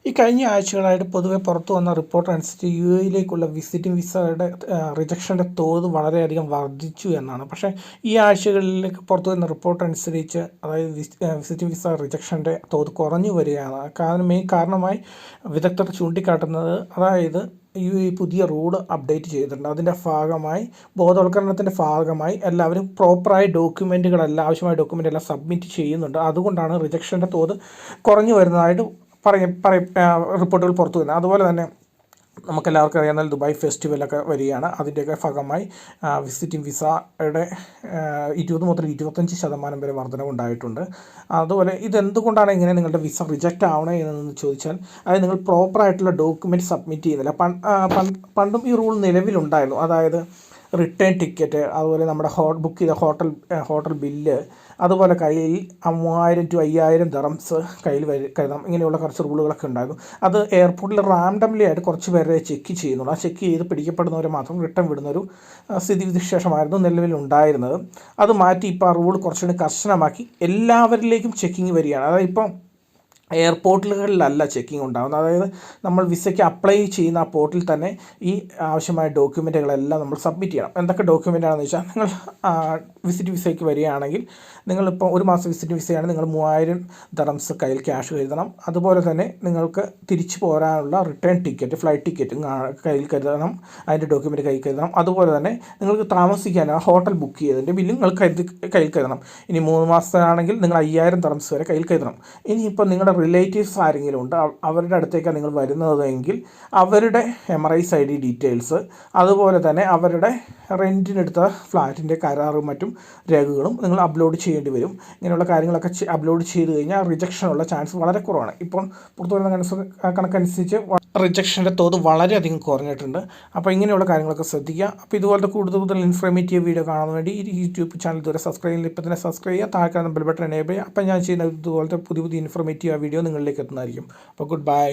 ഈ കഴിഞ്ഞ ആഴ്ചകളായിട്ട് പൊതുവെ പുറത്തു വന്ന റിപ്പോർട്ട് അനുസരിച്ച് യുഎഇയിലേക്കുള്ള വിസിറ്റിംഗ് വിസയുടെ റിജക്ഷൻ്റെ തോത് വളരെയധികം വർദ്ധിച്ചു എന്നാണ്. പക്ഷേ ഈ ആഴ്ചകളിലേക്ക് പുറത്തു വന്ന റിപ്പോർട്ട് അനുസരിച്ച് അതായത് വിസിറ്റിംഗ് വിസ റിജക്ഷൻ്റെ തോത് കുറഞ്ഞു വരികയാണ്. മെയിൻ കാരണമായി വിദഗ്ധർ ചൂണ്ടിക്കാട്ടുന്നത് അതായത് പുതിയ റൂൾ അപ്ഡേറ്റ് ചെയ്തിട്ടുണ്ട്. അതിൻ്റെ ഭാഗമായി ബോധവൽക്കരണത്തിൻ്റെ ഭാഗമായി എല്ലാവരും പ്രോപ്പറായി ഡോക്യുമെൻറ്റുകളെല്ലാം ആവശ്യമായ ഡോക്യുമെൻ്റ് എല്ലാം സബ്മിറ്റ് ചെയ്യുന്നുണ്ട്. അതുകൊണ്ടാണ് റിജക്ഷൻ്റെ തോത് കുറഞ്ഞു വരുന്നതായിട്ട് റിപ്പോർട്ടുകൾ പുറത്തു വരുന്നത്. അതുപോലെ തന്നെ നമുക്കെല്ലാവർക്കും അറിയാവുന്ന ദുബായ് ഫെസ്റ്റിവലൊക്കെ വരികയാണ്. അതിൻ്റെയൊക്കെ ഭാഗമായി വിസിറ്റിംഗ് വിസയുടെ 20 മുതൽ 25% വരെ വർധനവുണ്ടായിട്ടുണ്ട്. അതുപോലെ ഇതെന്തുകൊണ്ടാണ് ഇങ്ങനെ നിങ്ങളുടെ വിസ റിജക്റ്റ് ആവണേ എന്നൊന്ന് ചോദിച്ചാൽ അതായത് നിങ്ങൾ പ്രോപ്പറായിട്ടുള്ള ഡോക്യുമെൻറ്റ് സബ്മിറ്റ് ചെയ്യുന്നില്ല. പണ്ടും ഈ റൂൾ നിലവിലുണ്ടായിരുന്നു. അതായത് റിട്ടേൺ ടിക്കറ്റ്, അതുപോലെ നമ്മുടെ ബുക്ക് ചെയ്ത ഹോട്ടൽ ബില്ല്, അതുപോലെ കയ്യിൽ 3000 to 5000 ദിർഹംസ് കയ്യിൽ കരുതണം. ഇങ്ങനെയുള്ള കുറച്ച് റൂളുകളൊക്കെ ഉണ്ടായിരുന്നു. അത് എയർപോർട്ടിൽ റാൻഡംലി ആയിട്ട് കുറച്ച് പേരെ ചെക്ക് ചെയ്യുന്നുള്ളൂ. ആ ചെക്ക് ചെയ്ത് പിടിക്കപ്പെടുന്നവരെ മാത്രം റിട്ടേൺ വിടുന്നൊരു സ്ഥിതിവിശേഷമായിരുന്നു നിലവിലുണ്ടായിരുന്നത്. അത് മാറ്റി ഇപ്പോൾ ആ റൂൾ കുറച്ചുകൂടി കർശനമാക്കി എല്ലാവരിലേക്കും ചെക്കിങ് വരികയാണ്. അതായത് ഇപ്പം എയർപോർട്ടുകളിലല്ല ചെക്കിങ് ഉണ്ടാകുന്നത്. അതായത് നമ്മൾ വിസയ്ക്ക് അപ്ലൈ ചെയ്യുന്ന ആ പോർട്ടിൽ തന്നെ ഈ ആവശ്യമായ ഡോക്യുമെൻറ്റുകളെല്ലാം നമ്മൾ സബ്മിറ്റ് ചെയ്യണം. എന്തൊക്കെ ഡോക്യുമെൻ്റാണെന്ന് വെച്ചാൽ നിങ്ങൾ വിസിറ്റ് വിസയ്ക്ക് വരികയാണെങ്കിൽ നിങ്ങളിപ്പോൾ ഒരു മാസം വിസിറ്റ് വിസയാണ്, നിങ്ങൾ 3000 ദിർഹംസ് കയ്യിൽ ക്യാഷ് കരുതണം. അതുപോലെ തന്നെ നിങ്ങൾക്ക് തിരിച്ചു പോരാനുള്ള റിട്ടേൺ ടിക്കറ്റ്, ഫ്ലൈറ്റ് ടിക്കറ്റും കയ്യിൽ കരുതണം. അതിൻ്റെ ഡോക്യുമെൻറ്റ് കയ്യിൽ കരുതണം. അതുപോലെ തന്നെ നിങ്ങൾക്ക് താമസിക്കാൻ ഹോട്ടൽ ബുക്ക് ചെയ്തതിൻ്റെ ബില്ലും നിങ്ങൾ കയ്യിൽ കരുതണം. ഇനി 3 മാസത്തിനാണെങ്കിൽ നിങ്ങൾ 5000 ദിർഹംസ് വരെ കയ്യിൽ കരുതണം. ഇനിയിപ്പോൾ നിങ്ങളുടെ റിലേറ്റീവ്സ് ആരെങ്കിലും ഉണ്ട്, അവരുടെ അടുത്തേക്കാണ് നിങ്ങൾ വരുന്നതെങ്കിൽ അവരുടെ MRIs ID ഡീറ്റെയിൽസ്, അതുപോലെ തന്നെ അവരുടെ റെൻറ്റിനെടുത്ത ഫ്ലാറ്റിൻ്റെ കരാറും മറ്റും രേഖകളും നിങ്ങൾ അപ്ലോഡ് ചെയ്യേണ്ടി വരും. ഇങ്ങനെയുള്ള കാര്യങ്ങളൊക്കെ അപ്ലോഡ് ചെയ്ത് കഴിഞ്ഞാൽ റിജക്ഷനുള്ള ചാൻസ് വളരെ കുറവാണ്. ഇപ്പോൾ പുറത്തു വരുന്ന കണക്കനുസരിച്ച് റിജക്ഷൻ്റെ തോത് വളരെയധികം കുറഞ്ഞിട്ടുണ്ട്. അപ്പോൾ ഇങ്ങനെയുള്ള കാര്യങ്ങളൊക്കെ ശ്രദ്ധിക്കുക. അപ്പോൾ ഇതുപോലത്തെ കൂടുതൽ ഇൻഫോർമേറ്റീവ് വീഡിയോ കാണാൻ വേണ്ടി ഈ യൂട്യൂബ് ചാനൽ ഇതുവരെ സബ്സ്ക്രൈബ് ചെയ്യുക. ഇപ്പോൾ തന്നെ സബ്സ്ക്രൈബ് ചെയ്യുക. താഴെ കാണുന്ന ബെൽ ബട്ടൺ എനേബിൾ ചെയ്യുക. അപ്പോൾ ഞാൻ ചെയ്യുന്ന ഇതുപോലത്തെ പുതിയ ഇൻഫോർമേറ്റീവ് വീഡിയോ നിങ്ങളിലേക്ക് എത്തുന്നതായിരിക്കും. അപ്പോൾ ഗുഡ് ബൈ.